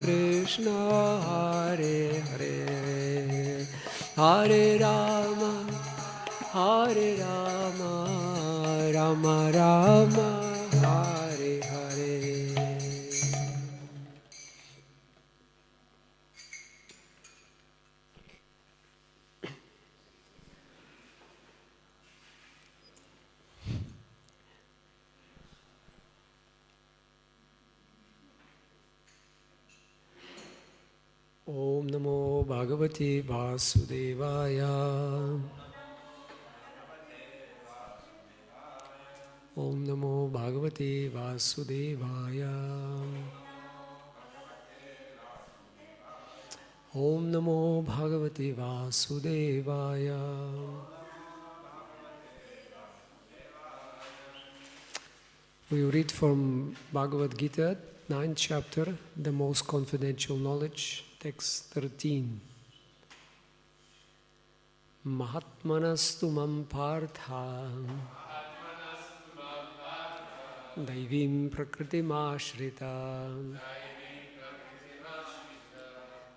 Krishna Hare Hare Hare Rama Hare Rama Rama Rama Hare Hare. Om Namo Bhagavate Vasudevaya. Om Namo Bhagavate Vasudevaya. Om Namo Bhagavate Vasudevaya. We read from Bhagavad Gita, 9th chapter, the most confidential knowledge, text 13. Mahatmanastu mam partha Daivim prakritim ashrita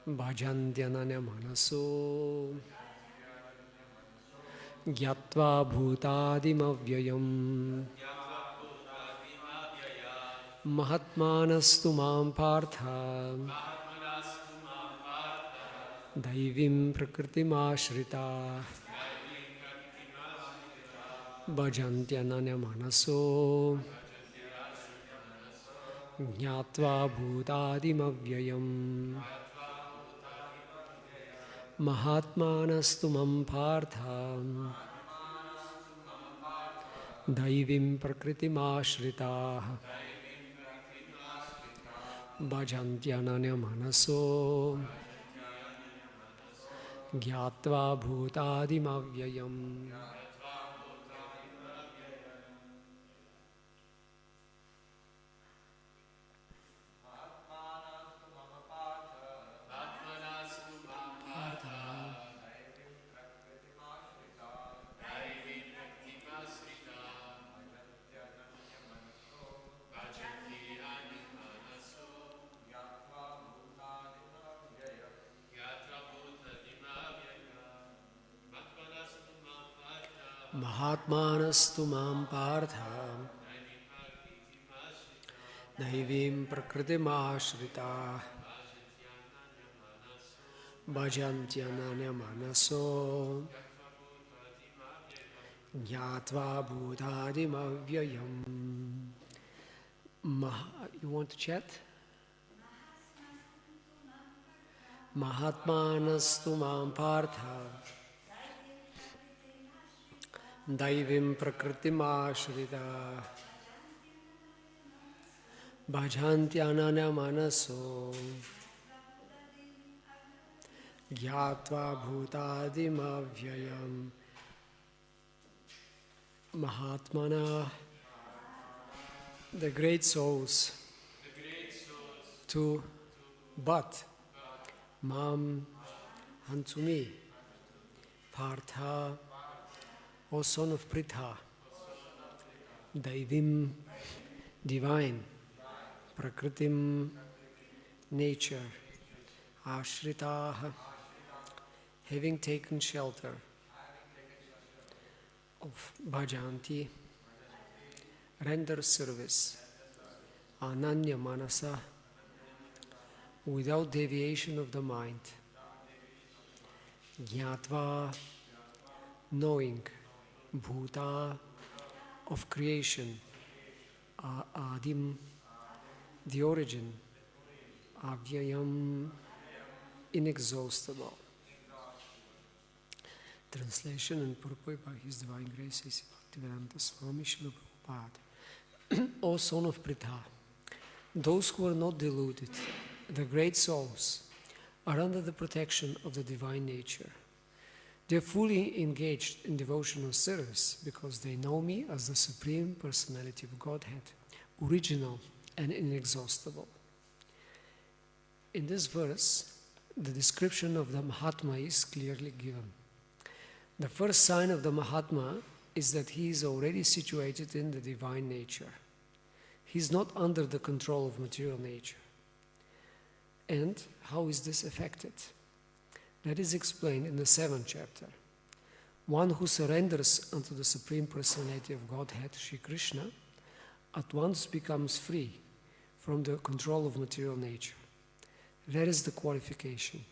Bhajantyananya manaso Gyatva bhutadim avyayam Mahatmanastu mam partha Daivim prakritim ashrita Bhajantyananya manaso Jnatva bhutadim avyayam Mahatmanastu mam partha Daivim prakritim ashrita Bhajantyananya manaso Gyatva bhutadim avyayam. Mahatmanastu mam partha Daivim prakritim ashrita Bhajantyananya manaso Jnatva bhutadim avyayam. You want to chat? Mahatmanastu mam partha Daivim prakritim ashrita Bhajantyananya manaso Gyatva bhutadim avyayam. Mahatmana, the great souls, to but mam unto me, Partha, O son of Pritha, Daivim, divine, Prakritim, nature, Ashritaha, having taken shelter of Bhajanti, render service, Ananya Manasa, without deviation of the mind, Jnatva, knowing, Bhuta, of creation, Adim, the origin, Avyayam, inexhaustible. Translation and purport by His Divine Grace, A.C. Bhaktivedanta Swami Srila Prabhupada. O son of Pritha, those who are not deluded, the great souls, are under the protection of the divine nature. They are fully engaged in devotional service because they know me as the Supreme Personality of Godhead, original and inexhaustible. In this verse, the description of the Mahatma is clearly given. The first sign of the Mahatma is that he is already situated in the divine nature. He is not under the control of material nature. And how is this affected? That is explained in the 7th chapter. One who surrenders unto the Supreme Personality of Godhead, Sri Krishna, at once becomes free from the control of material nature. That is the qualification.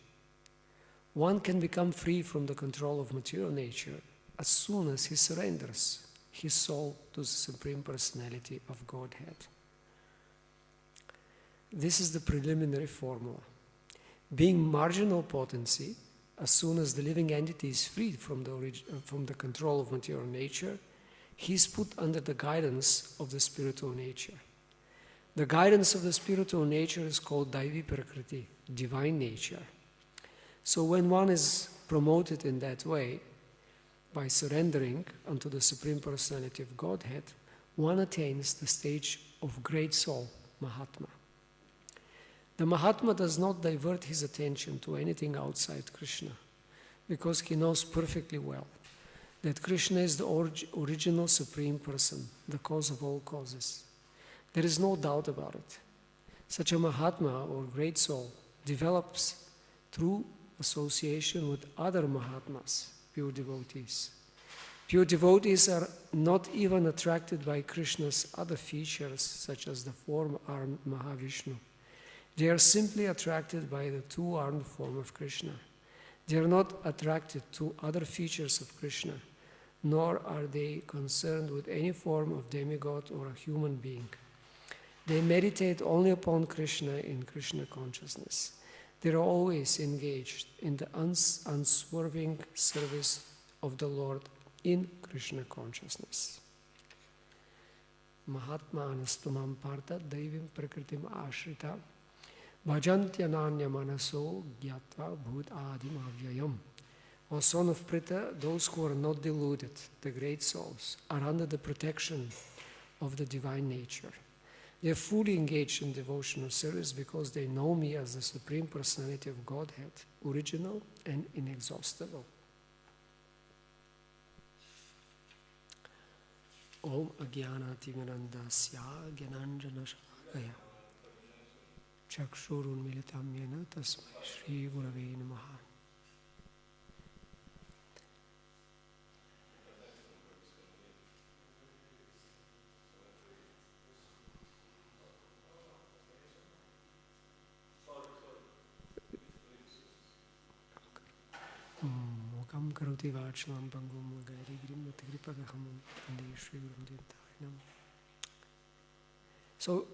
One can become free from the control of material nature as soon as he surrenders his soul to the Supreme Personality of Godhead. This is the preliminary formula. Being marginal potency, as soon as the living entity is freed from the control of material nature, he is put under the guidance of the spiritual nature. The guidance of the spiritual nature is called Daivi Prakriti, divine nature. So when one is promoted in that way, by surrendering unto the Supreme Personality of Godhead, one attains the stage of great soul, Mahatma. The Mahatma does not divert his attention to anything outside Krishna, because he knows perfectly well that Krishna is the original Supreme Person, the cause of all causes. There is no doubt about it. Such a Mahatma or great soul develops through association with other Mahatmas, pure devotees. Pure devotees are not even attracted by Krishna's other features, such as the four-armed Mahavishnu. They are simply attracted by the two-armed form of Krishna. They are not attracted to other features of Krishna, nor are they concerned with any form of demigod or a human being. They meditate only upon Krishna in Krishna consciousness. They are always engaged in the unswerving service of the Lord in Krishna consciousness. Mahatma anastumam partha daivim prakritim ashrita bhajantyananya manaso gyatva bhut adim avyayam. O son of Pritha, those who are not deluded, the great souls, are under the protection of the divine nature. They are fully engaged in devotional service because they know me as the Supreme Personality of Godhead, original and inexhaustible. Om Ajnanatimirandasya Gyananjana Shalakaya Chakshurun Militam Yena Tasmai Shri Gurave Namaha. Mokam karoti vachlam pangum gairi grim matigripadaham ande Shri Gurum Dintarinam. So,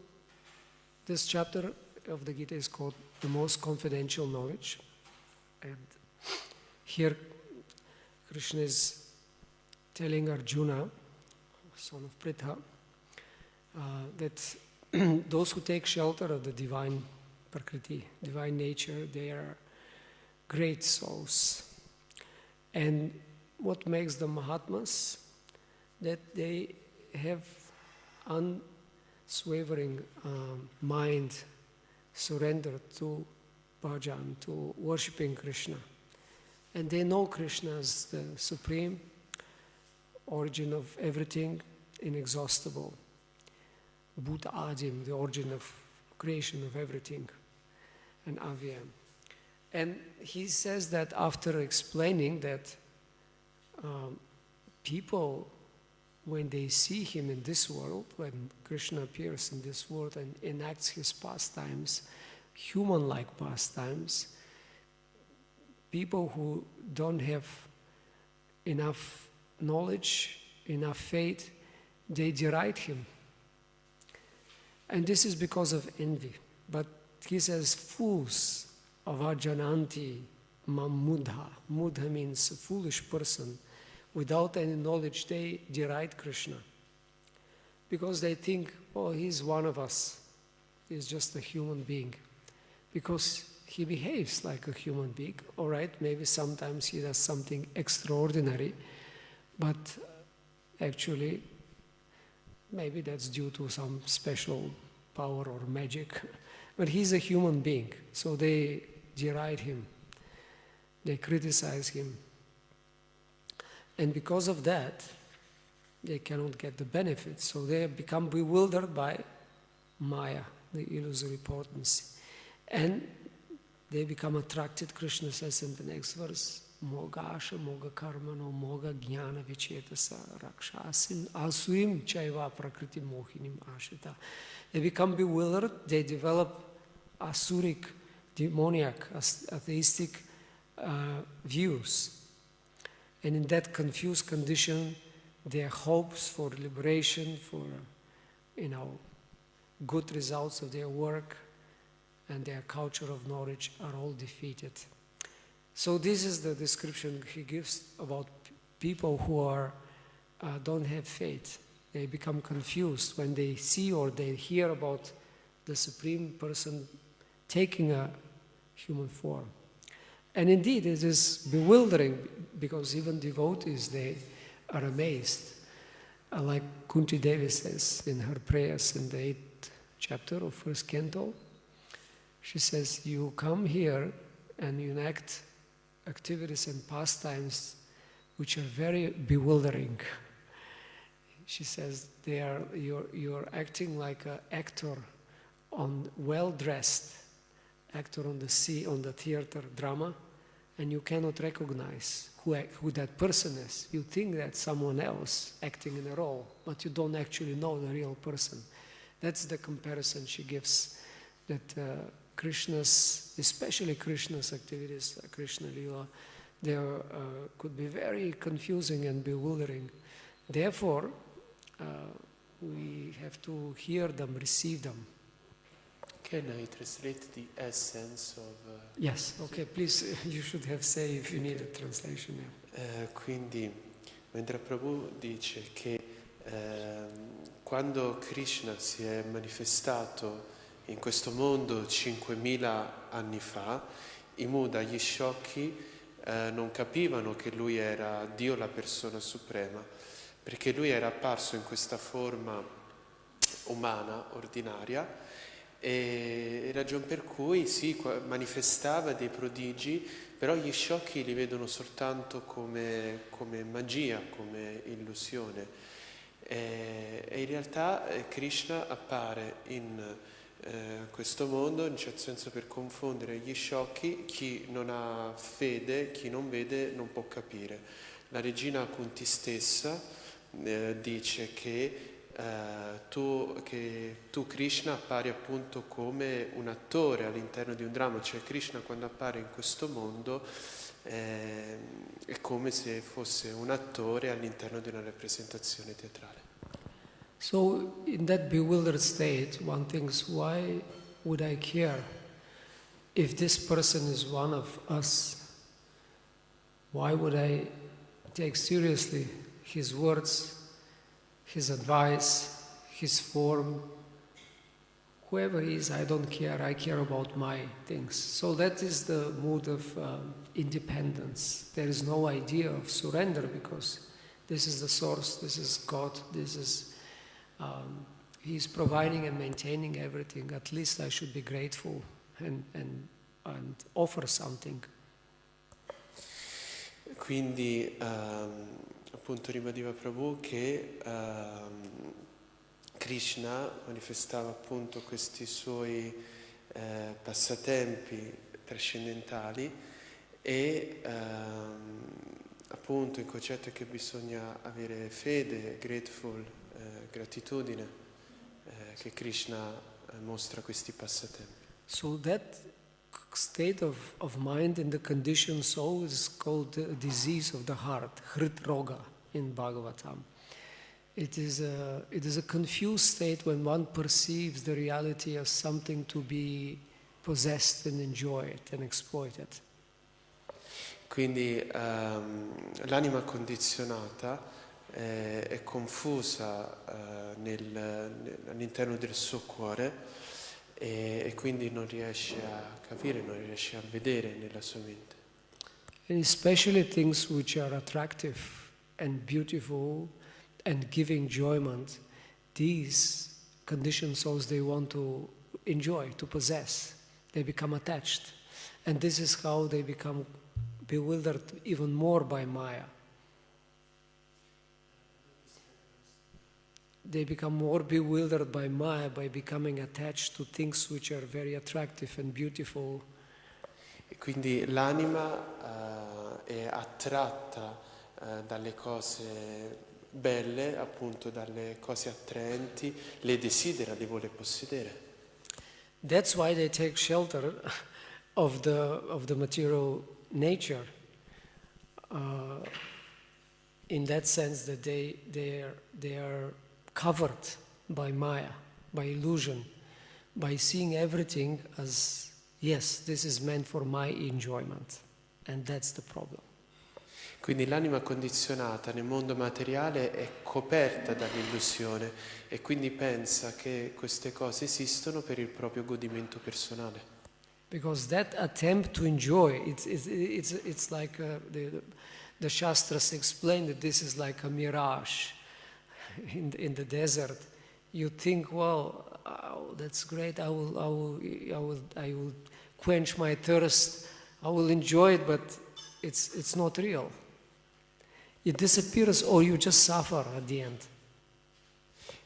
this chapter of the Gita is called the most confidential knowledge, and here Krishna is telling Arjuna, son of Pritha, that those who take shelter of the divine Prakriti, divine nature, they are great souls. And what makes them Mahatmas? That they have unswavering mind, surrendered to bhajan, to worshipping Krishna. And they know Krishna as the supreme origin of everything, inexhaustible. Bhuta Adim, the origin of creation of everything, and Avyam. And he says that after explaining that people, when they see him in this world, when Krishna appears in this world and enacts his pastimes, human-like pastimes, people who don't have enough knowledge, enough faith, they deride him. And this is because of envy. But he says, fools, avajananti mamudha. Mudha means a foolish person. Without any knowledge, they deride Krishna. Because they think, oh, he's one of us. He's just a human being. Because he behaves like a human being. All right, maybe sometimes he does something extraordinary, but actually, maybe that's due to some special power or magic. But he's a human being, so they deride him. They criticize him. And because of that, they cannot get the benefits. So they become bewildered by Maya, the illusory potency. And they become attracted. Krishna says in the next verse, Moga asha, moga karmano, moga jnana vichetasa, rakshasim, asuim chaiva prakriti mohinim ashita. They become bewildered, they develop asuric, demoniac, atheistic views. And in that confused condition, their hopes for liberation, for, good results of their work and their culture of knowledge are all defeated. So this is the description he gives about people who don't have faith. They become confused when they see or they hear about the Supreme Person taking a human form. And indeed, it is bewildering because even devotees, they are amazed. Like Kunti Devi says in her prayers in the 8th chapter of first canto, she says, you come here and you enact activities and pastimes which are very bewildering. She says, you're acting like an actor, well-dressed actor on the theater drama, and you cannot recognize who that person is. You think that's someone else acting in a role, but you don't actually know the real person. That's the comparison she gives, that Krishna's, especially Krishna's activities, Krishna Lila, they could be very confusing and bewildering. Therefore, we have to hear them, receive them. Can I translate the essence of... Yes, okay, please, you should have say if you need a translation. Yeah. Quindi, Mahendra Prabhu dice che quando Krishna si è manifestato in questo mondo 5000 anni fa, i Muda, gli sciocchi, non capivano che lui era Dio, la persona suprema, perché lui era apparso in questa forma umana, ordinaria, e ragion per cui sì, manifestava dei prodigi, però gli sciocchi li vedono soltanto come magia, come illusione. E in realtà Krishna appare in questo mondo in un certo senso per confondere gli sciocchi. Chi non ha fede, chi non vede non può capire. La regina Kunti stessa dice che tu Krishna appari appunto come un attore all'interno di un dramma, cioè Krishna quando appare in questo mondo è come se fosse un attore all'interno di una rappresentazione teatrale. So in that bewildered state, one thinks, why would I care if this person is one of us? Why would I take seriously his words, his advice, his form? Whoever he is, I don't care. I care about my things. So that is the mood of independence. There is no idea of surrender because this is the source, this is God, this is... He is providing and maintaining everything. At least I should be grateful and offer something. Quindi appunto ribadiva Prabhu che Krishna manifestava appunto questi suoi passatempi trascendentali e appunto il concetto è che bisogna avere fede, gratitudine che Krishna mostra questi passatempi. So that state of mind in the conditioned soul is called the disease of the heart, Hrit Roga in Bhagavatam. It is a confused state when one perceives the reality as something to be possessed and enjoyed and exploited. Quindi l'anima condizionata è confusa all'interno del suo cuore e quindi non riesce a capire, non riesce a vedere nella sua mente. And especially things which are attractive and beautiful and give enjoyment, these conditioned souls, they want to enjoy, to possess. They become attached. And this is how they become bewildered even more by Maya. They become more bewildered by Maya by becoming attached to things which are very attractive and beautiful. E quindi l'anima è attratta dalle cose belle, appunto dalle cose attraenti, le desidera, le vuole possedere. That's why they take shelter of the material nature. In that sense that they are covered by Maya, by illusion, by seeing everything as, yes, this is meant for my enjoyment. And that's the problem. Quindi l'anima condizionata nel mondo materiale è coperta dall'illusione e quindi pensa che queste cose esistono per il proprio godimento personale. Because that attempt to enjoy, it's like the Shastras explain that this is like a mirage in the desert. You think, well, oh, that's great. I will quench my thirst. I will enjoy it, but it's not real. It disappears, or you just suffer at the end.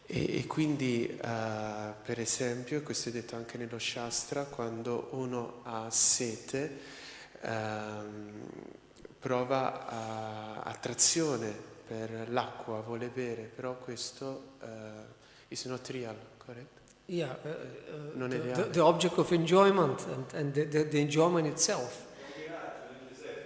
E quindi, per esempio, questo è detto anche nello Shastra, quando uno ha sete, prova attrazione per l'acqua, vuole bere, però questo is not real, correct? Yeah, Non è reale. the object of enjoyment and the enjoyment itself.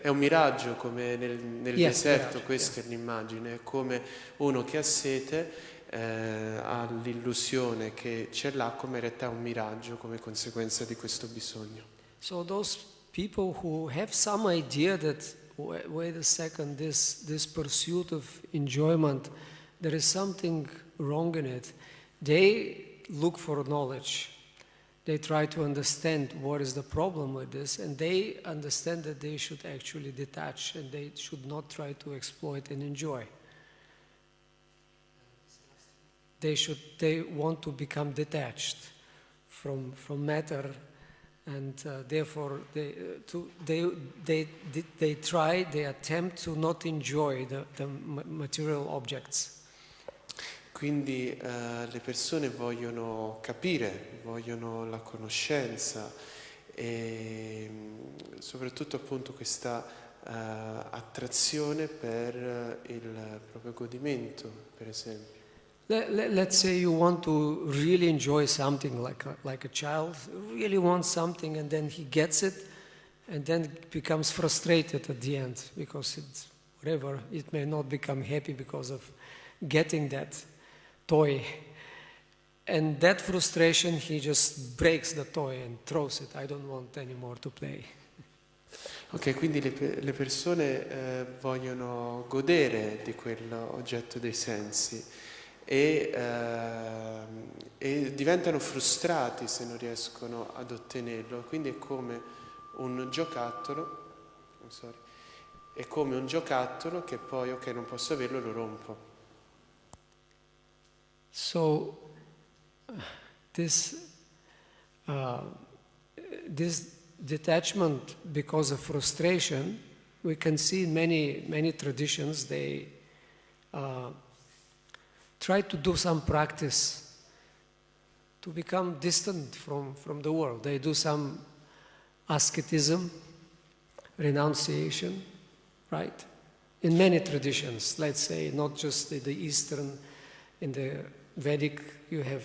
È un miraggio come nel Yes, deserto, mirage, questa è l'immagine, è come uno che ha sete ha l'illusione che c'è l'acqua, ma in realtà è un miraggio come conseguenza di questo bisogno. So those people who have some idea that, wait a second, this pursuit of enjoyment, there is something wrong in it, they look for knowledge. They try to understand what is the problem with this, and they understand that they should actually detach and they should not try to exploit and enjoy. They want to become detached from matter, and therefore they attempt to not enjoy the material objects. Quindi le persone vogliono capire, vogliono la conoscenza e soprattutto appunto questa attrazione per il proprio godimento, per esempio. Let's say you want to really enjoy something, like a child really wants something, and then he gets it, and then becomes frustrated at the end because it's whatever, it may not become happy because of getting that toy. And that frustration, he just breaks the toy and throws it. I don't want anymore to play. Ok, quindi le persone vogliono godere di quell'oggetto dei sensi e diventano frustrati se non riescono ad ottenerlo. Quindi è come un giocattolo, è come un giocattolo che poi, ok, non posso averlo, lo rompo. So this detachment because of frustration, we can see in many traditions they try to do some practice to become distant from the world. They do some asceticism, renunciation, right? In many traditions, let's say, not just the Eastern, in the Vedic, you have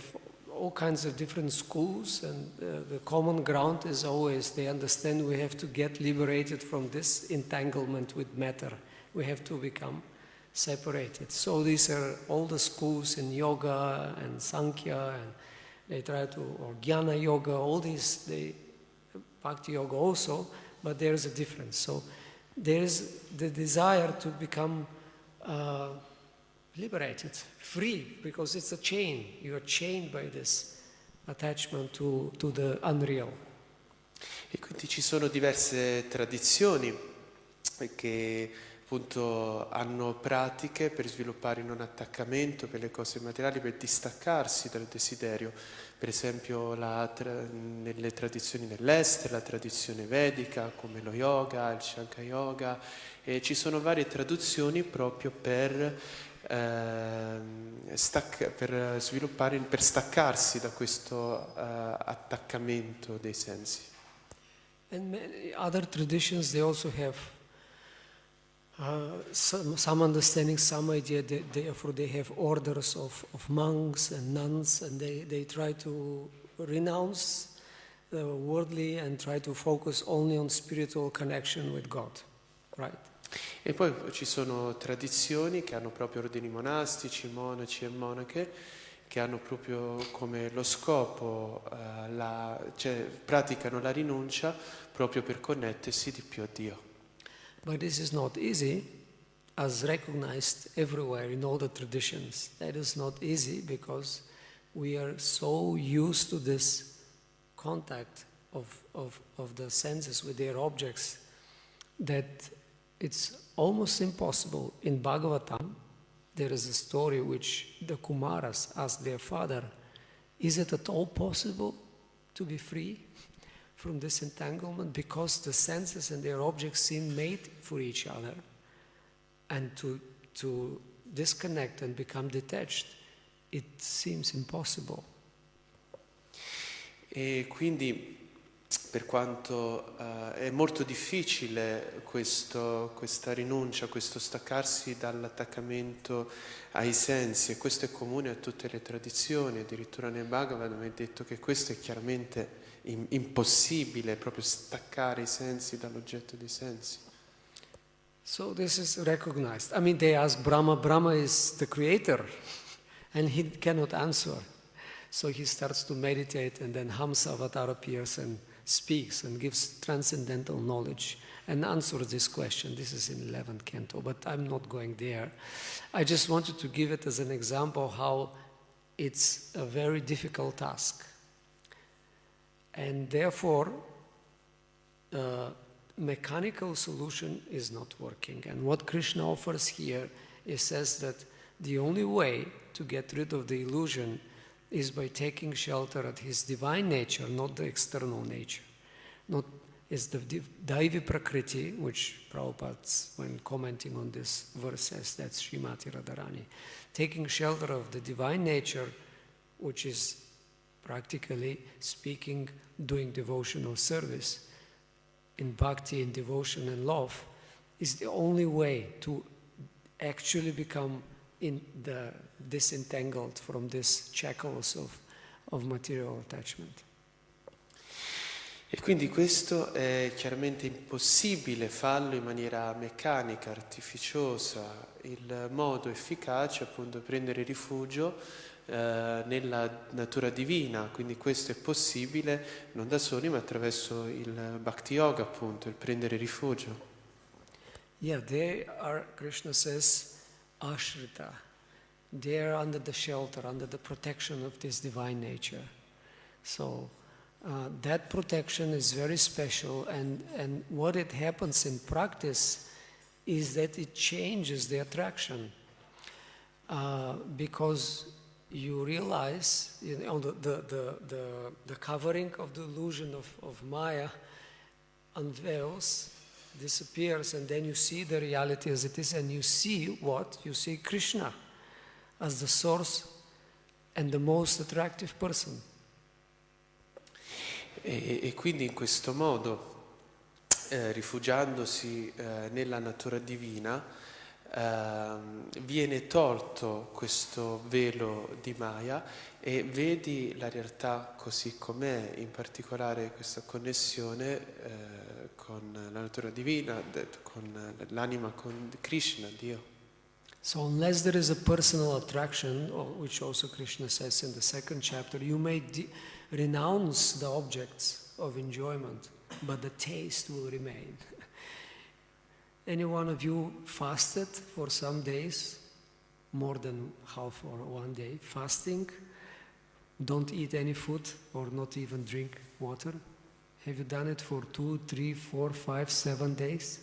all kinds of different schools, and the common ground is always they understand we have to get liberated from this entanglement with matter. We have to become separated. So these are all the schools in yoga and Sankhya, and they try to, or Jnana yoga, all these, Bhakti yoga also, but there's a difference. So there's the desire to become liberated, free, because it's a chain. You are chained by this attachment to the unreal. E quindi ci sono diverse tradizioni che appunto hanno pratiche per sviluppare il non attaccamento per le cose materiali, per distaccarsi dal desiderio. Per esempio nelle tradizioni dell'est, la tradizione vedica come lo yoga, il Shankara yoga, e ci sono varie traduzioni proprio per staccarsi da questo attaccamento dei sensi. And many other traditions, they also have some understanding, some idea that therefore they have orders of monks and nuns, and they try to renounce the worldly and try to focus only on spiritual connection with God, right? E poi ci sono tradizioni che hanno proprio ordini monastici, monaci e monache, che hanno proprio come lo scopo, cioè praticano la rinuncia proprio per connettersi di più a Dio. But this is not easy, as recognized everywhere in all the traditions. That is not easy because we are so used to this contact of the senses with their objects that it's almost impossible. In Bhagavatam, there is a story which the Kumaras ask their father, is it at all possible to be free from this entanglement? Because the senses and their objects seem made for each other, and to disconnect and become detached, it seems impossible. E quindi per quanto è molto difficile questa rinuncia, questo staccarsi dall'attaccamento ai sensi, e questo è comune a tutte le tradizioni, addirittura nel Bhagavad è detto che questo è chiaramente impossibile, proprio staccare i sensi dall'oggetto dei sensi. So this is recognized. I mean, they ask Brahma, Brahma is the creator, and he cannot answer. So he starts to meditate, and then Hamsa avatar appears and speaks and gives transcendental knowledge and answers this question. This is in 11th canto, but I'm not going there. I just wanted to give it as an example how it's a very difficult task. And therefore, mechanical solution is not working. And what Krishna offers here, he says that the only way to get rid of the illusion is by taking shelter at his divine nature, not the external nature. Not is the Daivi Prakriti, which Prabhupada, when commenting on this verse, says that's Srimati Radharani. Taking shelter of the divine nature, which is practically speaking, doing devotional service in bhakti, in devotion and love, is the only way to actually become disentangled from these shackles of material attachment. E quindi questo è chiaramente impossibile farlo in maniera meccanica, artificiosa. Il modo efficace è appunto prendere rifugio nella natura divina, quindi questo è possibile non da soli ma attraverso il bhakti yoga, appunto, il prendere rifugio. Yeah, they are, Krishna says, ashrita. They are under the shelter, under the protection of this divine nature. So that protection is very special, and what it happens in practice is that it changes the attraction because you realize, you know, the covering of the illusion of Maya unveils, disappears, and then you see the reality as it is, and you see what? You see Krishna as the source and the most attractive person. E quindi in questo modo, rifugiandosi nella natura divina, viene tolto questo velo di Maya e vedi la realtà così com'è, in particolare questa connessione con la natura divina, con l'anima, con Krishna, Dio. So unless there is a personal attraction, which also Krishna says in the second chapter, you may renounce the objects of enjoyment, but the taste will remain. Any one of you fasted for some days, more than half or one day, fasting, don't eat any food or not even drink water? Have you done it for 2, 3, 4, 5, 7 days?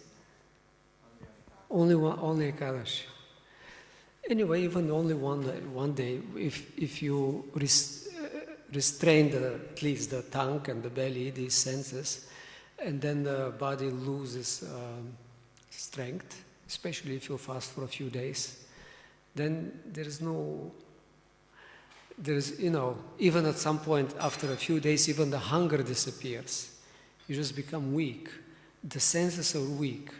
Only Ekadashi. Anyway, even only one day, if you restrain at least the tongue and the belly, these senses, and then the body loses strength, especially if you fast for a few days, then even at some point after a few days, even the hunger disappears. You just become weak. The senses are weak.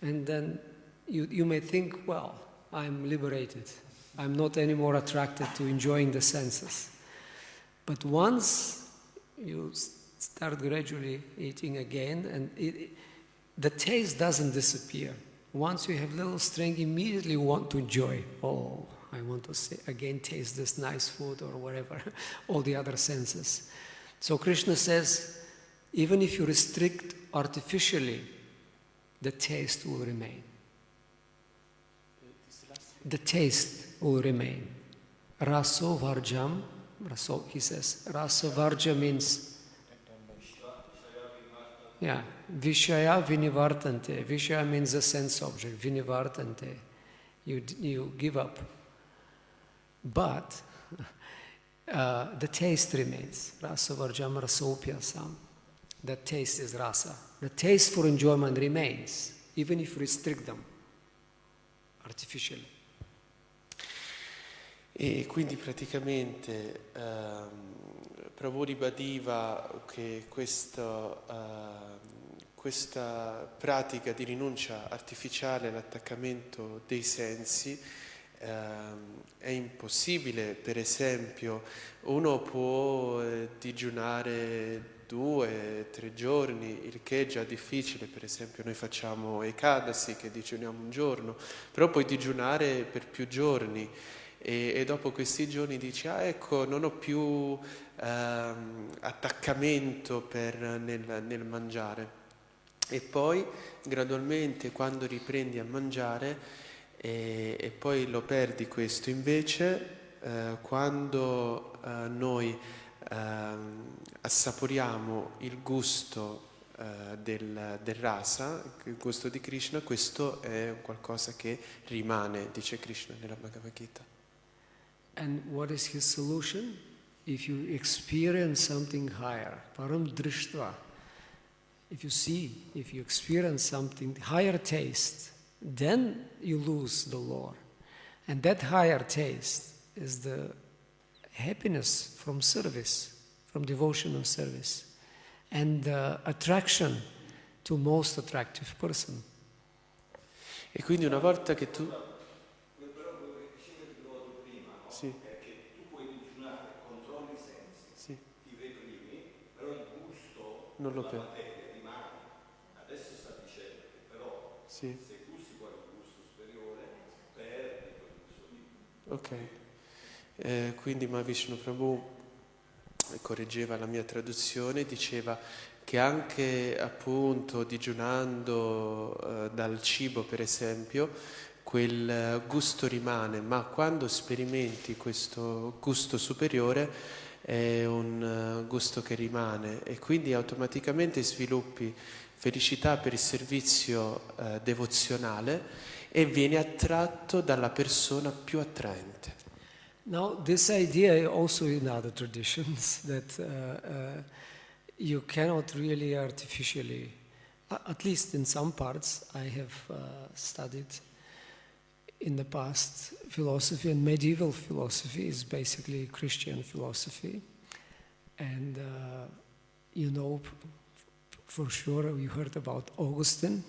And then you may think, well, I'm liberated. I'm not anymore attracted to enjoying the senses. But once you start gradually eating again, and the taste doesn't disappear. Once you have little strength, immediately you want to enjoy. Oh, I want to again taste this nice food or whatever, all the other senses. So Krishna says, even if you restrict artificially, the taste will remain. The taste will remain. Raso varjam, raso, he says. Raso varja means, yeah, vishaya vinivartante. Vishaya means a sense object, vinivartante. You give up. But the taste remains. Rasa varjam rasopyasam. The taste is rasa. The taste for enjoyment remains, even if you restrict them artificially. E quindi praticamente Prabhu ribadiva che questa pratica di rinuncia artificiale all'attaccamento dei sensi è impossibile. Per esempio, uno può digiunare 2-3 giorni, il che è già difficile. Per esempio noi facciamo Ekadasi, che digiuniamo un giorno, però puoi digiunare per più giorni e dopo questi giorni dici, ecco, non ho più attaccamento nel mangiare. E poi gradualmente, quando riprendi a mangiare e poi lo perdi questo, invece quando noi assaporiamo il gusto del rasa, il gusto di Krishna, questo è qualcosa che rimane, dice Krishna nella Bhagavad Gita. And what is his solution? If you experience something higher, param drishtva, if you experience something higher taste, then you lose the Lord. And that higher taste is the happiness from service, from devotional service, and the attraction to most attractive person. E quindi una volta che tu... Sì. È che tu puoi digiunare, controlli i sensi, Sì. ti reprimi, però il gusto Non lo della perdi. materia rimane. Adesso sta dicendo che però Sì. se gusti quel gusto superiore, perdi quel gusto lì. Ok. Quindi Mahavishnu Prabhu correggeva la mia traduzione, diceva che anche appunto digiunando dal cibo, per esempio, quel gusto rimane, ma quando sperimenti questo gusto superiore è un gusto che rimane e quindi automaticamente sviluppi felicità per il servizio devozionale e vieni attratto dalla persona più attraente. Now, this idea also in other traditions that you cannot really artificially, at least in some parts, I have studied in the past philosophy, and medieval philosophy is basically Christian philosophy. And you know, for sure, you heard about Augustine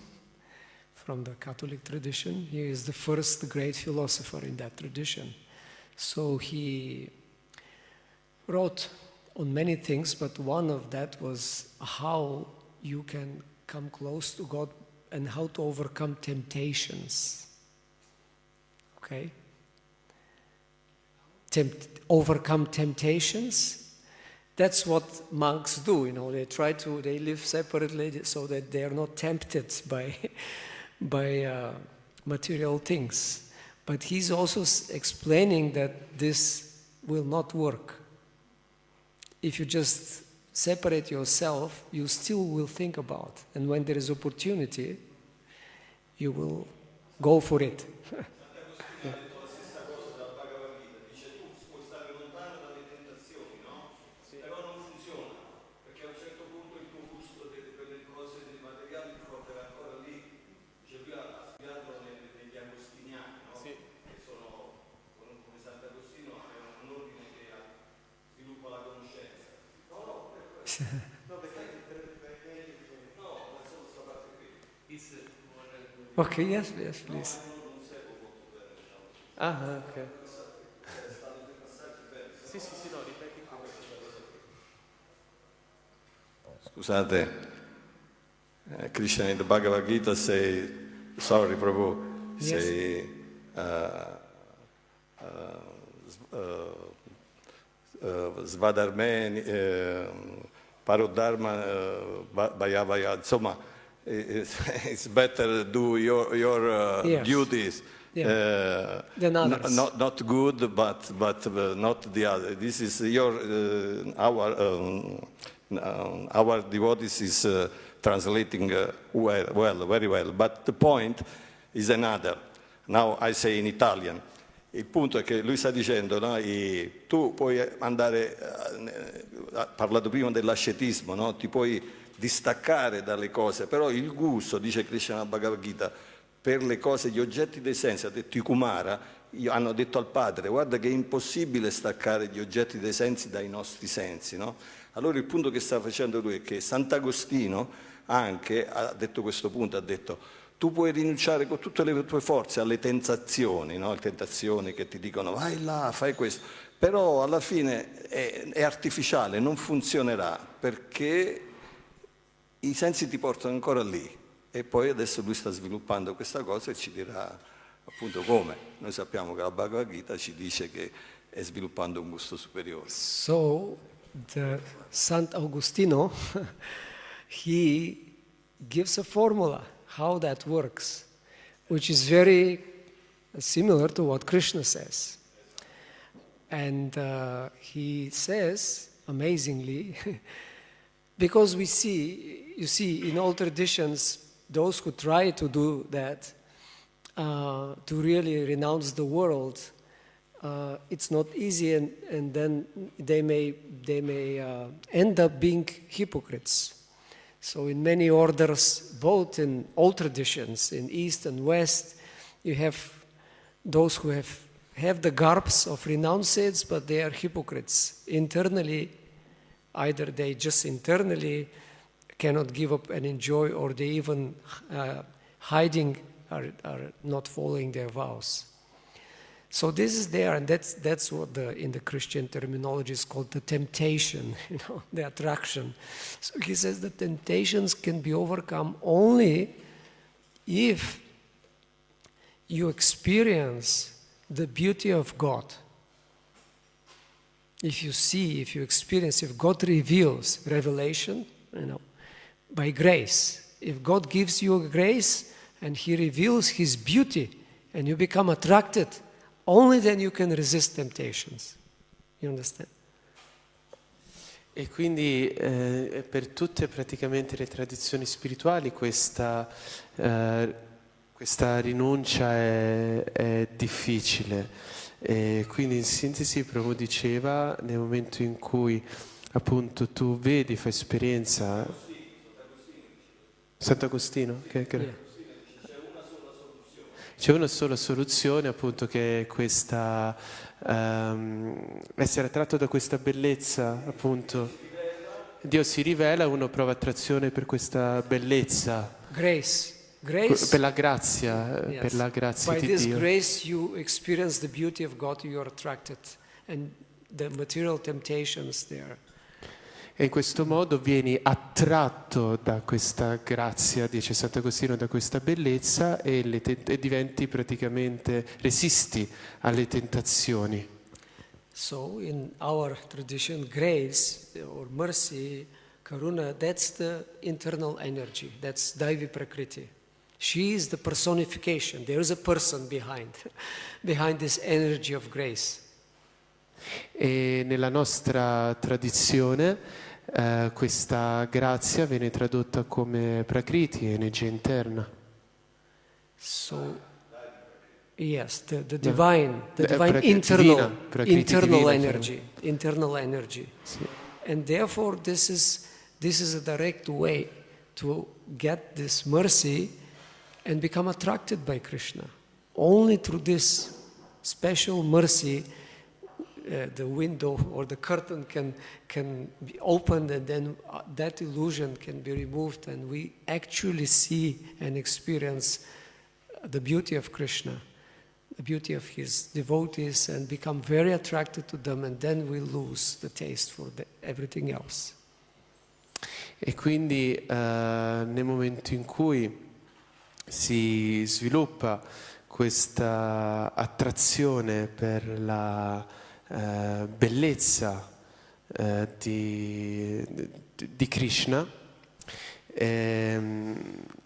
from the Catholic tradition. He is the first great philosopher in that tradition. So he wrote on many things, but one of that was how you can come close to God and how to overcome temptations. Okay? Overcome temptations. That's what monks do, you know. They live separately so that they are not tempted by material things. But he's also explaining that this will not work. If you just separate yourself, you still will think about. And when there is opportunity, you will go for it. Ha detto la stessa cosa della Bhagavad Gita, dice tu puoi stare lontano dalle tentazioni, no? Però non funziona, perché a un certo punto il tuo gusto per le cose dei materiali ti porterà ancora lì. Dice lui ha studiato negli agostiniani, no? Che sono, come Sant'Agostino, avevano un ordine che sviluppa la conoscenza. No, perché Okay, yes, please. Ah, ok. Sì, no, ripeti. Scusate, Krishna in the Bhagavad Gita say, sorry Prabhu, Yes. say, Svadharme, Parodharma, Bhayavaya, insomma, it's better do your Yes. duties. Yeah. Than others. Not good, but not the other. This is your our devotees is translating very well. But the point is another. Now I say in Italian. Il punto è che lui sta dicendo, no? Tu puoi andare, ha parlato prima dell'ascetismo, no? Ti puoi distaccare dalle cose, però il gusto, dice Krishna Bhagavad Gita, per le cose, gli oggetti dei sensi, ha detto i Kumara, hanno detto al padre, guarda che è impossibile staccare gli oggetti dei sensi dai nostri sensi, no? Allora il punto che sta facendo lui è che Sant'Agostino anche ha detto questo punto, ha detto tu puoi rinunciare con tutte le tue forze alle tentazioni, no? Le tentazioni che ti dicono vai là, fai questo, però alla fine è artificiale, non funzionerà perché i sensi ti portano ancora lì. E poi adesso lui sta sviluppando questa cosa e ci dirà appunto come. Noi sappiamo che la Bhagavad Gita ci dice che è sviluppando un gusto superiore. So, the Sant'Agostino, he gives a formula how that works, which is very similar to what Krishna says. And he says, amazingly, because we see, you see, in all traditions, those who try to do that, to really renounce the world, it's not easy, and then they may end up being hypocrites. So in many orders, both in all traditions, in East and West, you have those who have the garbs of renunciates, but they are hypocrites. Internally, either they just internally cannot give up and enjoy, or they even hiding are not following their vows. So this is there, and that's what in the Christian terminology is called the temptation, the attraction. So he says the temptations can be overcome only if you experience the beauty of God. If you see, if you experience, if God reveals revelation, by grace. If God gives you grace and He reveals His beauty and you become attracted, only then you can resist temptations. You understand? E quindi per tutte praticamente le tradizioni spirituali questa rinuncia è difficile. E quindi in sintesi Prabhu diceva, nel momento in cui appunto tu vedi, fai esperienza. Sant'Agostino? Yeah. C'è una sola soluzione, appunto, che è questa, essere attratto da questa bellezza, appunto. Dio si rivela, uno prova attrazione per questa bellezza. Grace. Per la grazia, Yes. per la grazia By di this Dio. grace you experience the beauty of God, you are attracted, and the material temptations there. E in questo modo vieni attratto da questa grazia, dice Sant'Agostino, da questa bellezza e diventi praticamente, resisti alle tentazioni. So in our tradition, grace or mercy, karuna, that's the internal energy, that's Daivi Prakriti. She is the personification, there is a person behind this energy of grace. E nella nostra tradizione questa grazia viene tradotta come prakriti, energia interna. So, yes, the divine divina, prakriti internal divina, energy. Sì. And therefore this is a direct way to get this mercy and become attracted by Krishna. Only through this special mercy the window or the curtain can be opened, and then that illusion can be removed, and we actually see and experience the beauty of Krishna, the beauty of his devotees, and become very attracted to them, and then we lose the taste for everything else. E quindi nel momento in cui si sviluppa questa attrazione per la bellezza di Krishna,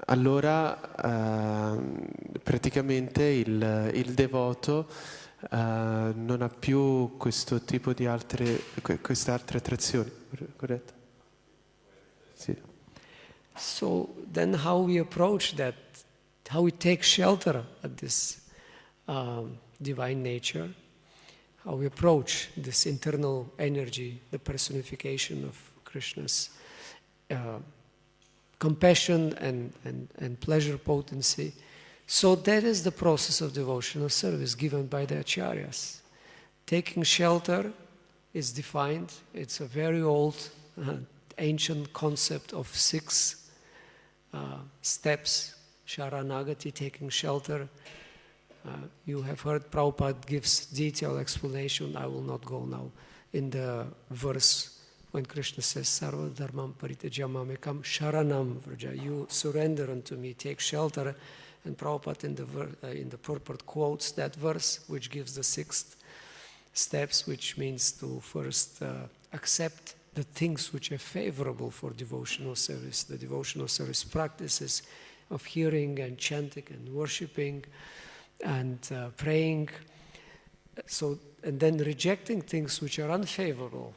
allora praticamente il devoto non ha più questo tipo di queste altre attrazioni, corretto? Sì. So then how we approach that, how we take shelter at this divine nature, how we approach this internal energy, the personification of Krishna's compassion and pleasure potency. So that is the process of devotional service given by the acharyas. Taking shelter is defined. It's a very old, ancient concept of 6 steps. Sharanagati, taking shelter. You have heard Prabhupada gives detailed explanation. I will not go now in the verse when Krishna says, Sarva dharmam parityaja mamekam sharanam vraja. You surrender unto me, take shelter. And Prabhupada in the purport quotes that verse, which gives the 6 steps, which means to first accept the things which are favorable for devotional service, the devotional service practices of hearing and chanting and worshipping and praying. So, and then rejecting things which are unfavorable,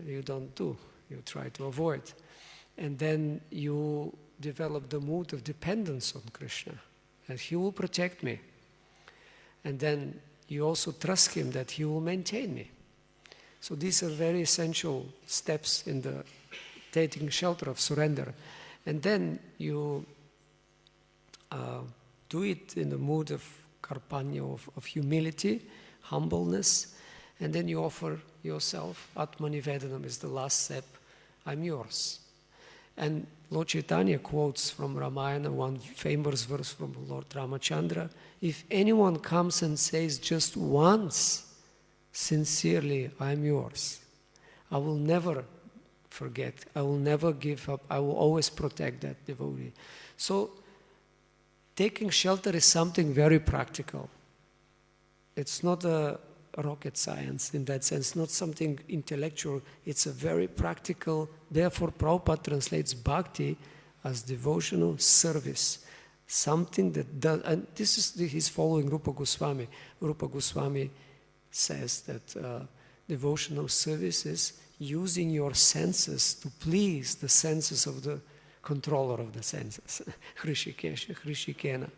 you don't do, you try to avoid. And then you develop the mood of dependence on Krishna, and he will protect me. And then you also trust him that he will maintain me. So these are very essential steps in the taking shelter of surrender. And then you do it in the mood of karpanya, of humility, humbleness, and then you offer yourself. Atmanivedanam is the last step. I'm yours. And Lord Chaitanya quotes from Ramayana one famous verse from Lord Ramachandra. If anyone comes and says just once, sincerely, I'm yours, I will never forget, I will never give up, I will always protect that devotee. So taking shelter is something very practical. It's not a rocket science in that sense, not something intellectual, it's a very practical. Therefore Prabhupada translates bhakti as devotional service, something that does, and this is he's following Rupa Goswami. Rupa Goswami says that devotional service is using your senses to please the senses of the controller of the senses, Hrishikesha, Hrishikena.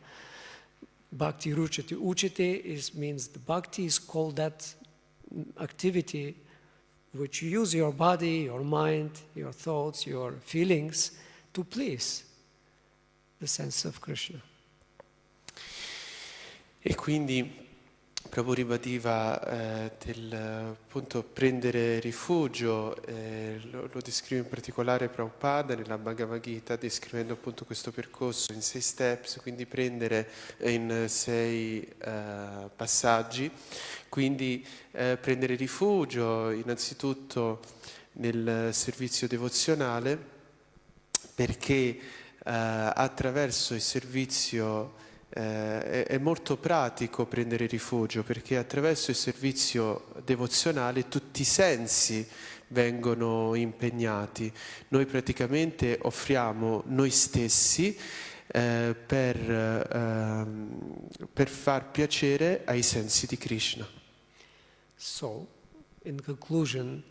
Bhakti ruchati. Uchati means the bhakti is called that activity which you use your body, your mind, your thoughts, your feelings to please the sense of Krishna. E quindi Prabhu ribadiva del appunto prendere rifugio, lo descrive in particolare Prabhupada nella Bhagavad Gita, descrivendo appunto questo percorso in 6 steps, quindi prendere in 6 passaggi, quindi prendere rifugio innanzitutto nel servizio devozionale, perché attraverso il servizio è molto pratico prendere rifugio, perché attraverso il servizio devozionale tutti i sensi vengono impegnati. Noi praticamente offriamo noi stessi per far piacere ai sensi di Krishna. So, in conclusion,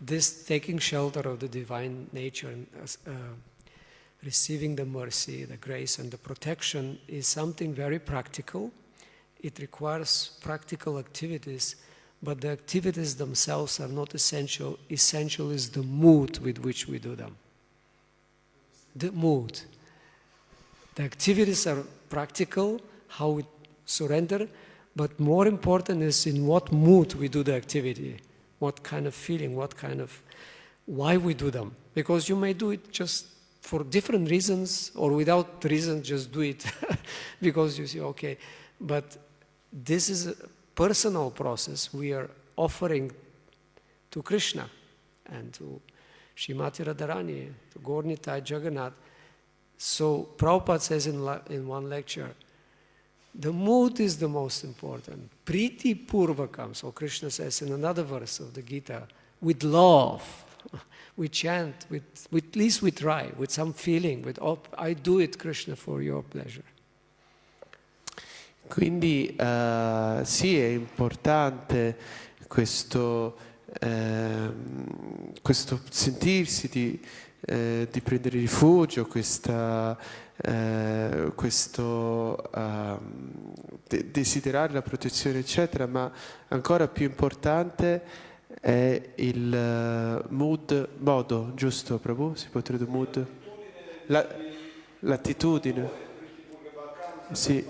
this taking shelter of the divine nature and receiving the mercy, the grace, and the protection is something very practical. It requires practical activities, but the activities themselves are not essential. Essential is the mood with which we do them. The mood. The activities are practical, how we surrender, But more important is in what mood we do the activity, what kind of feeling, why we do them. Because you may do it just for different reasons or without reasons, just do it because you see, okay. But this is a personal process we are offering to Krishna and to Srimati Radharani, to Gaur-Nitai Jagannath. So Prabhupada says in one lecture, the mood is the most important. Priti purvakam, so Krishna says in another verse of the Gita, with love, we chant, at least we try, with some feeling, I do it, Krishna, for your pleasure. Quindi sì, è importante questo sentirsi di prendere rifugio, questo desiderare la protezione, eccetera, ma ancora più importante è il modo, giusto Prabhu? Si può tradurre mood? L'attitudine. Sì.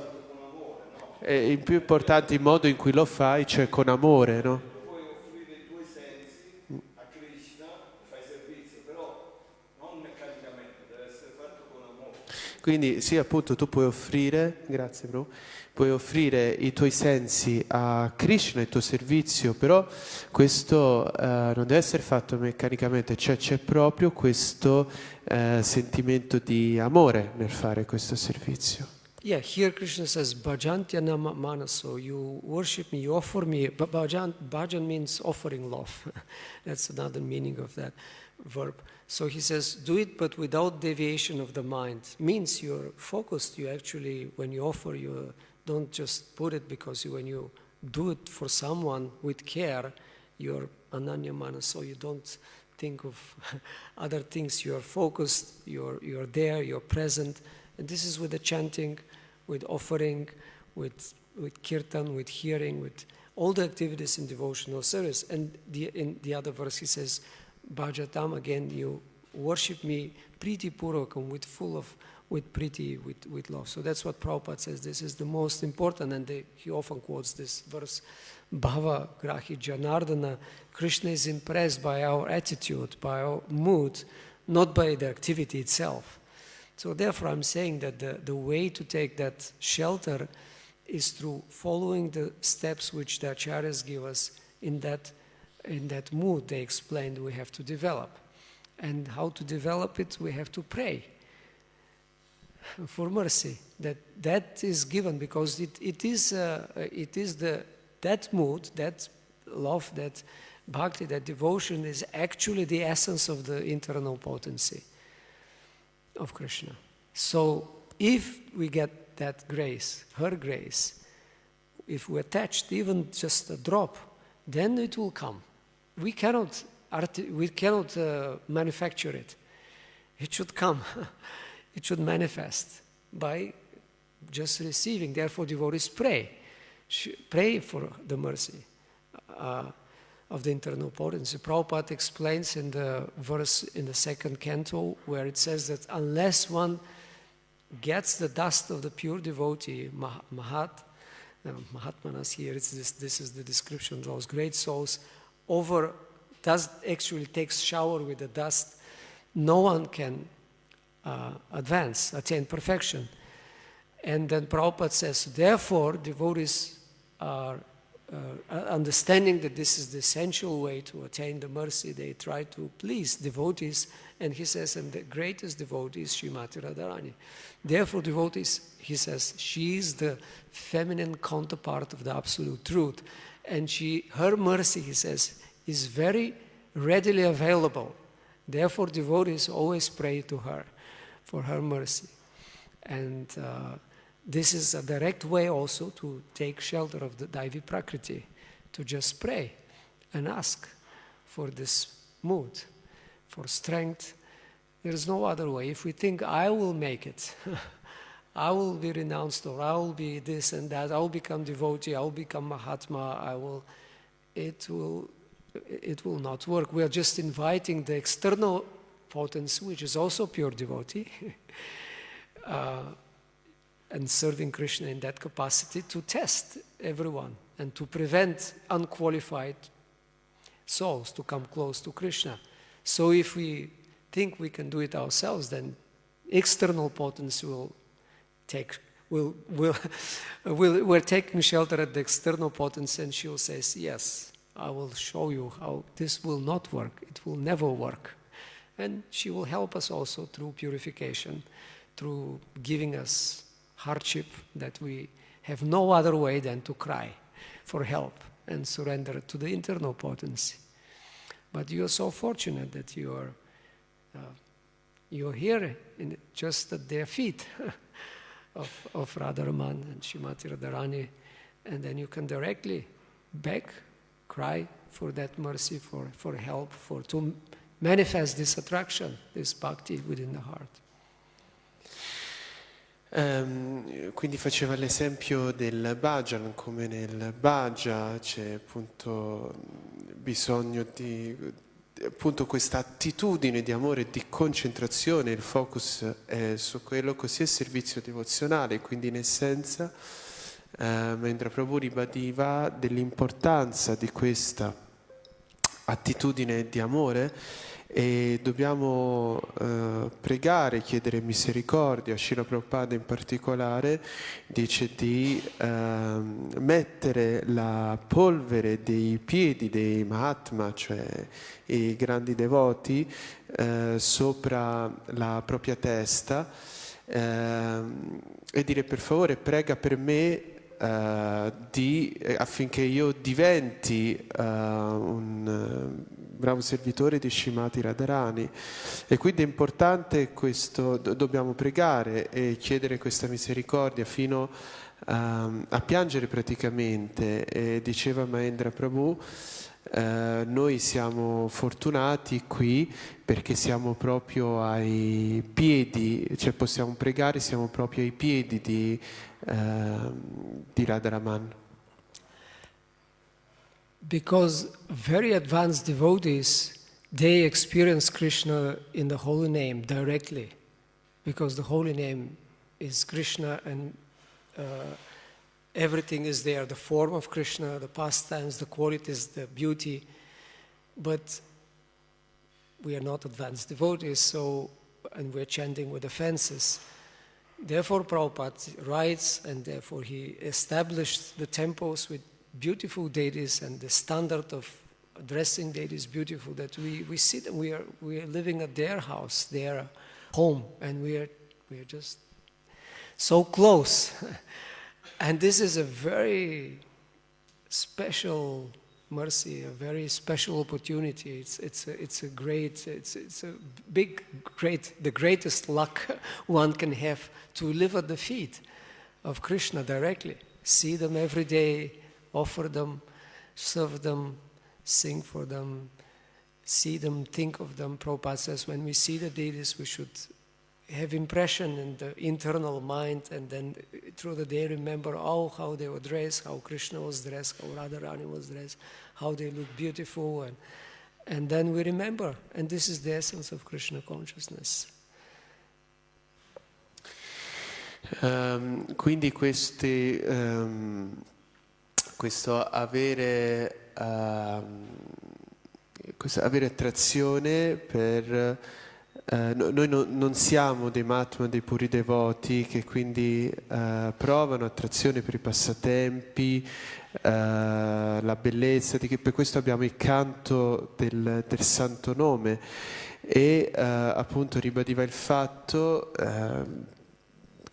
È il più importante il modo in cui lo fai, cioè con amore, no? Puoi offrire i tuoi sensi a Krishna, fai servizio, però non meccanicamente, deve essere fatto con amore. Quindi sì, appunto, tu puoi offrire, grazie bro, puoi offrire i tuoi sensi a Krishna, il tuo servizio, però questo non deve essere fatto meccanicamente, cioè c'è proprio questo sentimento di amore nel fare questo servizio. Yeah, here Krishna says, bhajantya nama manaso, you worship me, you offer me. Bhajan means offering love. That's another meaning of that verb. So he says, do it but without deviation of the mind. Means you're focused, you actually, when you offer, you don't just put it because when you do it for someone with care, you're ananya manaso, you don't think of other things, you're focused, you're there, you're present. And this is with the chanting, with offering, with kirtan, with hearing, with all the activities in devotional service. And in the other verse he says, bhajatam, again, you worship me priti purvakam, with priti, with love. So that's what Prabhupada says, this is the most important, and he often quotes this verse, Bhava Grahi Janardana, Krishna is impressed by our attitude, by our mood, not by the activity itself. So therefore I'm saying that the way to take that shelter is through following the steps which the acharyas give us in that mood they explained we have to develop. And how to develop it, we have to pray for mercy. That is given because it is that mood, that love, that bhakti, that devotion is actually the essence of the internal potency of Krishna. So if we get that grace, her grace, if we attached even just a drop, then it will come. We cannot manufacture it. It should come. It should manifest by just receiving. Therefore, devotees pray. Pray for the mercy of the internal potency. Prabhupada explains in the verse in the second canto where it says that unless gets the dust of the pure devotee, Mahatmanas here, this is the description of those great souls, actually takes shower with the dust, no one can attain perfection. And then Prabhupada says, therefore, devotees are understanding that this is the essential way to attain the mercy, they try to please devotees, and he says, and the greatest devotee is Srimati Radharani. Therefore, devotees, he says, she is the feminine counterpart of the absolute truth, and her mercy, he says, is very readily available. Therefore, devotees always pray to her for her mercy. And this is a direct way also to take shelter of the Daivi Prakriti, to just pray and ask for this mood, for strength. There is no other way. If we think, I will make it, I will be renounced, or I will be this and that, I will become devotee, I will become Mahatma, it will not work. We are just inviting the external potency, which is also pure devotee, and serving Krishna in that capacity to test everyone and to prevent unqualified souls to come close to Krishna. So if we think we can do it ourselves, then external potency we're taking shelter at the external potency, and she will say, yes, I will show you how this will not work. It will never work. And she will help us also through purification, through giving us hardship that we have no other way than to cry for help and surrender to the internal potency. But you are so fortunate that you're here just at their feet of Radharaman and Srimati Radharani, and then you can directly beg, cry for that mercy, for help, to manifest this attraction, this bhakti within the heart. Quindi faceva l'esempio del bhajan, come nel bhaja c'è appunto bisogno di appunto questa attitudine di amore e di concentrazione, il focus è su quello, così è servizio devozionale, quindi in essenza Mahendra Prabhu ribadiva dell'importanza di questa attitudine di amore, e dobbiamo pregare, chiedere misericordia. Srila Prabhupada in particolare dice di mettere la polvere dei piedi dei Mahatma, cioè i grandi devoti, sopra la propria testa, e dire: per favore prega per me affinché io diventi un bravo servitore di Srimati Radharani. E quindi è importante questo, dobbiamo pregare e chiedere questa misericordia fino a piangere praticamente. E diceva Mahendra Prabhu, noi siamo fortunati qui perché siamo proprio ai piedi, cioè possiamo pregare, siamo proprio ai piedi di Radharaman. Because very advanced devotees, they experience Krishna in the holy name directly, because the holy name is Krishna, and everything is there, the form of Krishna, the pastimes, the qualities, the beauty. But we are not advanced devotees, and we're chanting with offenses. Therefore Prabhupada writes, and therefore he established the temples with beautiful deities, and the standard of addressing deities beautiful, that we see them, we are living at their house, their home, and we are just so close. And this is a very special mercy, a very special opportunity. It's a the greatest luck one can have, to live at the feet of Krishna directly, see them every day, offer them, serve them, sing for them, see them, think of them. Prabhupada says when we see the deities, we should have impression in the internal mind, and then through the day remember how they were dressed, how Krishna was dressed, how Radharani was dressed, how they look beautiful, and then we remember. And this is the essence of Krishna consciousness. Quindi questo avere attrazione per noi non siamo dei Mahatma, dei puri devoti che quindi provano attrazione per i passatempi, la bellezza, per questo abbiamo il canto del santo nome, e appunto ribadiva il fatto,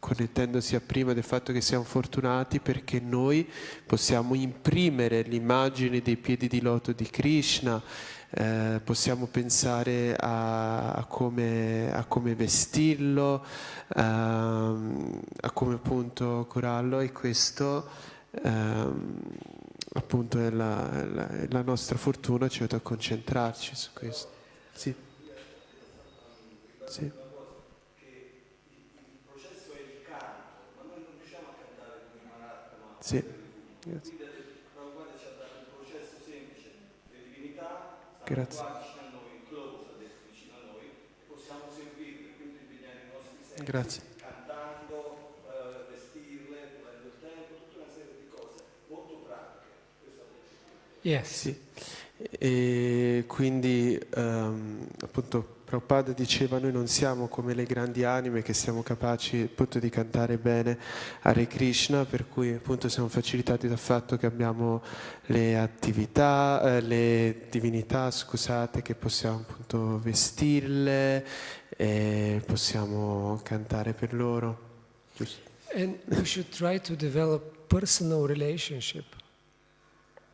connettendosi a prima del fatto che siamo fortunati perché noi possiamo imprimere l'immagine dei piedi di loto di Krishna, possiamo pensare a come vestirlo, a come appunto curarlo, e questo appunto è la nostra fortuna, ci aiuta a concentrarci su questo. Sì. Sì. Sì, grazie. Ci ha dato un processo semplice, le divinità Grazie. stanno qua vicino a noi, close adesso vicino a noi, e possiamo servirle, quindi impegnare i nostri sensi, Grazie. cantando, vestendo. Yes. Sì. E quindi appunto Prabhupada diceva noi non siamo come le grandi anime che siamo capaci appunto di cantare bene Hare Krishna, per cui appunto siamo facilitati dal fatto che abbiamo le attività, le divinità, scusate, che possiamo appunto vestirle e possiamo cantare per loro. Giusto? And we should try to develop personal relationship.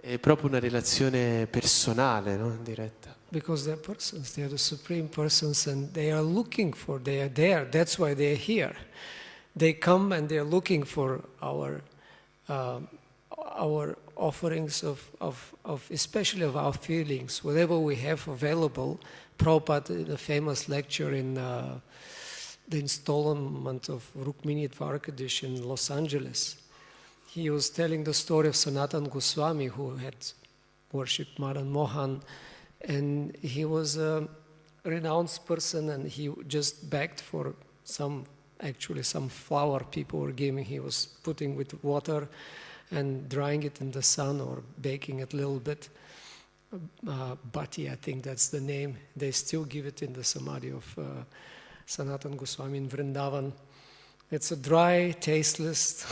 È proprio una relazione personale, no? Diretta. Because they're persons, they are the supreme persons, and they are looking for, they are there, that's why they are here. They come and they are looking for our offerings of especially of our feelings, whatever we have available. Prabhupada, in a famous lecture in the installment of Rukmini Dvarkadish in Los Angeles, he was telling the story of Sanatana Goswami, who had worshipped Madan Mohan, and he was a renounced person, and he just begged for some flour people were giving. He was putting with water and drying it in the sun or baking it a little bit. Bhati, I think that's the name. They still give it in the samadhi of Sanatana Goswami in Vrindavan. It's a dry, tasteless,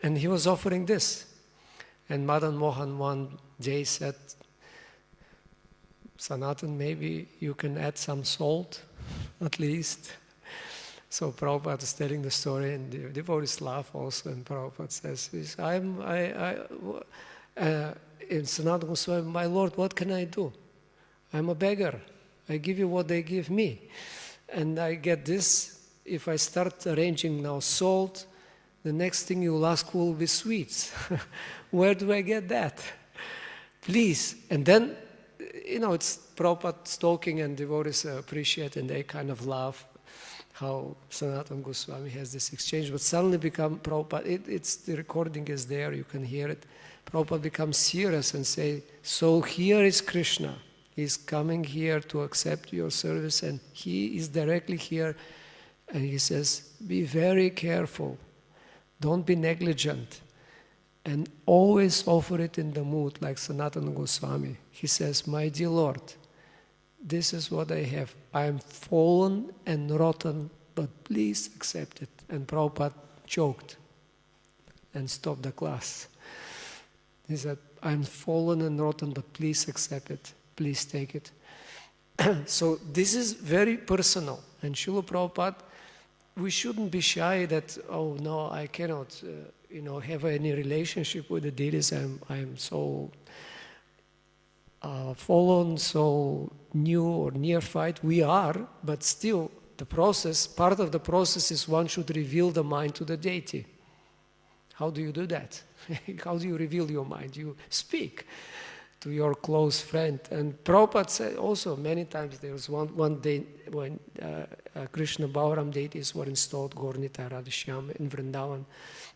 and he was offering this. And Madan Mohan one day said, Sanatan, maybe you can add some salt, at least. So Prabhupada is telling the story, and the devotees laugh also, and Prabhupada says, in Sanatana Goswami, my Lord, what can I do? I'm a beggar. I give you what they give me. And I get this, if I start arranging now salt, the next thing you'll ask will be sweets. Where do I get that? Please. And then, it's Prabhupada talking, and devotees appreciate, and they kind of laugh how Sanatana Goswami has this exchange. But suddenly become Prabhupada, the recording is there, you can hear it. Prabhupada becomes serious and say, so here is Krishna. He's coming here to accept your service, and he is directly here. And he says, be very careful. Don't be negligent. And always offer it in the mood, like Sanatana Goswami. He says, my dear Lord, this is what I have. I am fallen and rotten, but please accept it. And Prabhupada choked and stopped the class. He said, I'm fallen and rotten, but please accept it. Please take it. So this is very personal. And Srila Prabhupada, we shouldn't be shy that, oh no, I cannot have any relationship with the deities. I'm so fallen, so new or neophyte. We are, but still the process, part of the process is one should reveal the mind to the deity. How do you do that? How do you reveal your mind? You speak to your close friend. And Prabhupada said also many times, there was one day when Krishna Balaram deities were installed, Gaura-Nitai, Radha-Shyam in Vrindavan.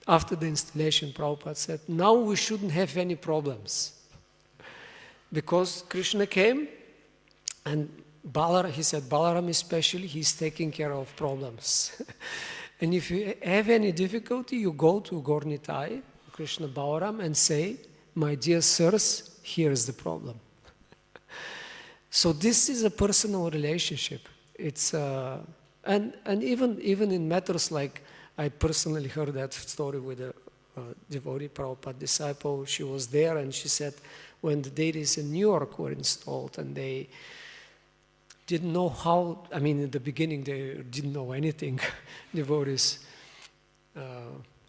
After the installation, Prabhupada said, now we shouldn't have any problems. Because Krishna came, and he said, Balaram especially, he's taking care of problems. And if you have any difficulty, you go to Gaura-Nitai, Krishna Balaram, and say, my dear sirs, here's the problem. So this is a personal relationship. It's and even in matters like, I personally heard that story with a devotee Prabhupada disciple. She was there, and she said when the deities in New York were installed, and they didn't know how, in the beginning they didn't know anything. Devotees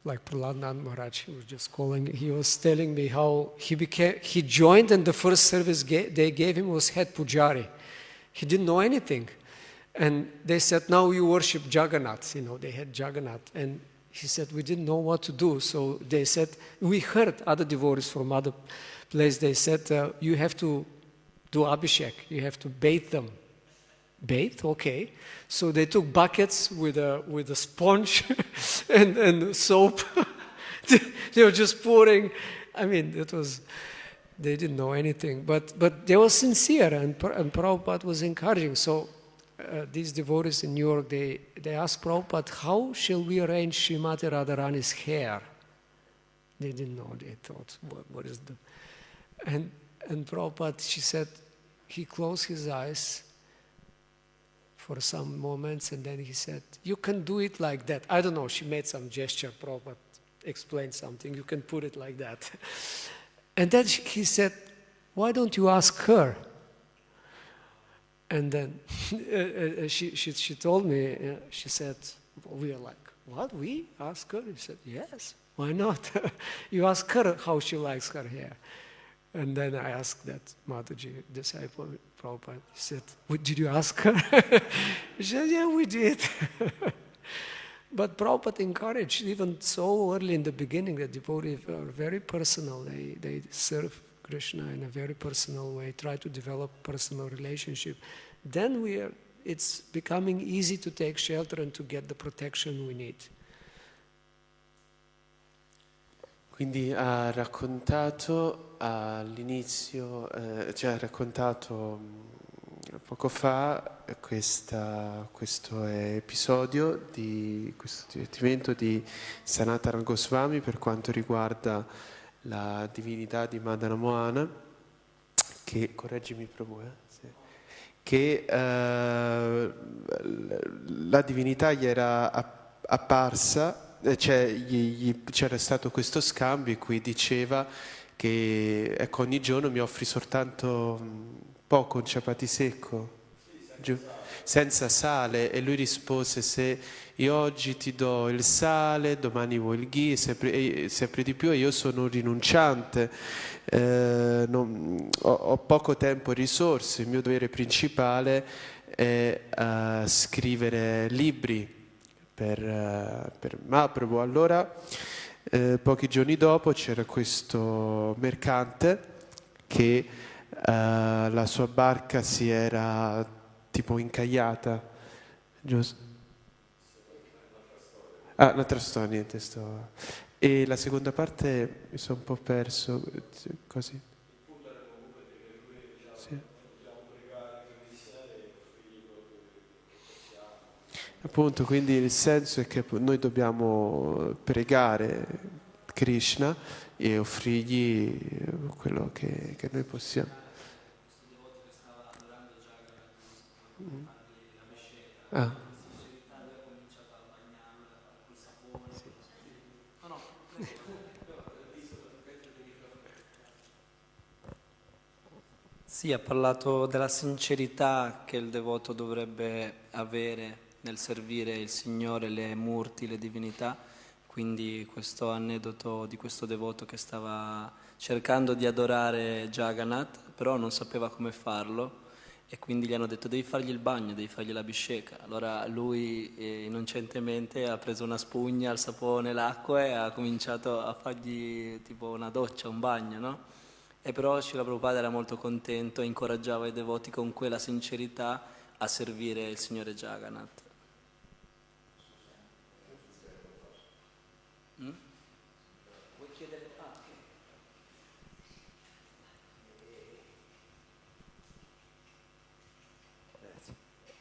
like Prahlad Maharaj, he was just calling, he was telling me how he joined, and the first service they gave him was head pujari. He didn't know anything. And they said, now you worship Jagannath. They had Jagannath. And he said, we didn't know what to do. So they said, we heard other devotees from other places. They said, you have to do abhishek. You have to bathe them. Bathe? Okay. So they took buckets with a sponge and soap. They were just pouring. They didn't know anything. But they were sincere, and Prabhupada was encouraging. So these devotees in New York, they asked Prabhupada, how shall we arrange Srimati Radharani's hair? They didn't know. They thought, what is the... And Prabhupada, she said, he closed his eyes for some moments, and then he said, you can do it like that. I don't know, she made some gesture, Prabhupada explained something, you can put it like that. And then he said, why don't you ask her? And then she told me, she said, we are like, what, we ask her? He said, yes, why not? You ask her how she likes her hair. And then I asked that Mataji, disciple, Prabhupada, he said, did you ask her? She said, yeah, we did. But Prabhupada encouraged, even so early in the beginning, that devotees are very personal. They serve Krishna in a very personal way, try to develop personal relationship. Then it's becoming easy to take shelter and to get the protection we need. Quindi ha raccontato all'inizio, cioè ha raccontato poco fa questo episodio di questo divertimento di Sanatana Goswami per quanto riguarda la divinità di Madana Mohan, che, correggimi Prabhu, sì, che la divinità gli era apparsa, c'era stato questo scambio in cui diceva che ecco, ogni giorno mi offri soltanto poco, un chapati secco, senza sale, e lui rispose, se io oggi ti do il sale, domani vuoi il ghee, sempre di più, e io sono un rinunciante, ho poco tempo e risorse, il mio dovere principale è scrivere libri per Mahaprabhu. Allora, pochi giorni dopo c'era questo mercante che la sua barca si era tipo incagliata, giusto? Ah, un'altra storia, niente, E la seconda parte mi sono un po' perso, così. Sì. Appunto, quindi il senso è che noi dobbiamo pregare Krishna e offrirgli quello che noi possiamo. Ah. Sì, ha parlato della sincerità che il devoto dovrebbe avere nel servire il Signore, le murti, le divinità, quindi questo aneddoto di questo devoto che stava cercando di adorare Jagannath, però non sapeva come farlo e quindi gli hanno detto devi fargli il bagno, devi fargli l'abhisheka. Allora lui innocentemente ha preso una spugna, il sapone, l'acqua e ha cominciato a fargli tipo una doccia, un bagno, no? E però Srila Prabhupada era molto contento e incoraggiava i devoti con quella sincerità a servire il Signore Jagannath. Vuoi chiedere?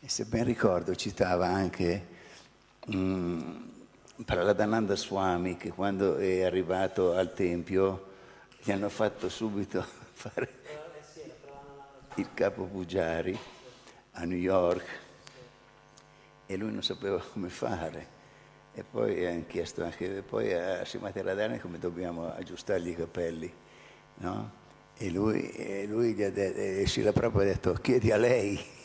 E se ben ricordo citava anche Praladananda Swami, che quando è arrivato al Tempio gli hanno fatto subito fare il capo Pujari a New York e lui non sapeva come fare. E poi hanno chiesto anche poi a Srimati Radharani come dobbiamo aggiustargli i capelli, no? E lui gli ha detto, Srila Prabhupada ha detto, chiedi a lei.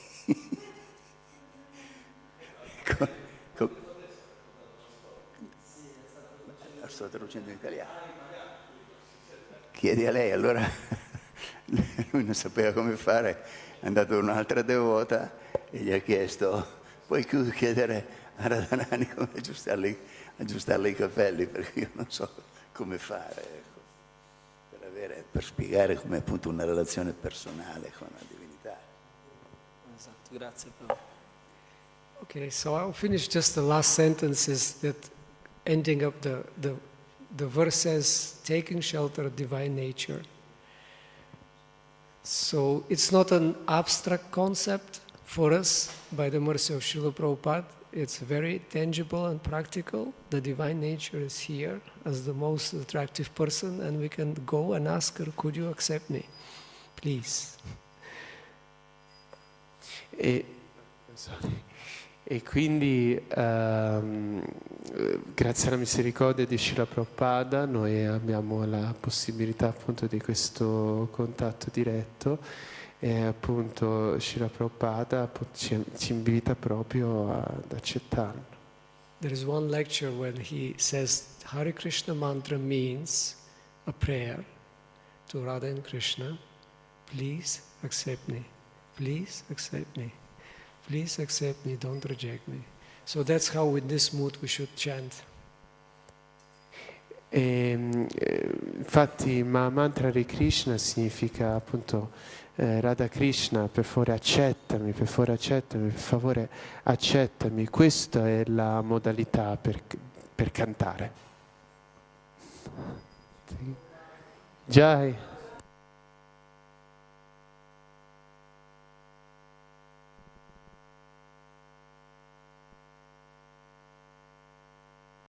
Lo sto traducendo in italiano. Chiedi a lei, allora lui non sapeva come fare, è andato da un'altra devota e gli ha chiesto, puoi chiedere a Radharani come aggiustarle i capelli, perché io non so come fare, ecco, per spiegare come appunto una relazione personale con la divinità. Esatto, grazie Prabhu. Okay, so I'll finish just the last sentences that ending up the verse says, taking shelter of divine nature. So it's not an abstract concept for us by the mercy of Srila Prabhupada. It's very tangible and practical. The divine nature is here as the most attractive person, and we can go and ask her, could you accept me? Please. E quindi grazie alla misericordia di Srila Prabhupada noi abbiamo la possibilità appunto di questo contatto diretto e appunto Srila Prabhupada ci invita proprio ad accettarlo. There is one lecture when he says Hare Krishna mantra means a prayer to Radha and Krishna. Please accept me. Please accept me. Please accept me, don't reject me. So that's how with this mood we should chant. Infatti mantra Hare Krishna significa appunto Radha Krishna, per favore accettami, per favore accettami, per favore accettami. Questa è la modalità per cantare. Jai.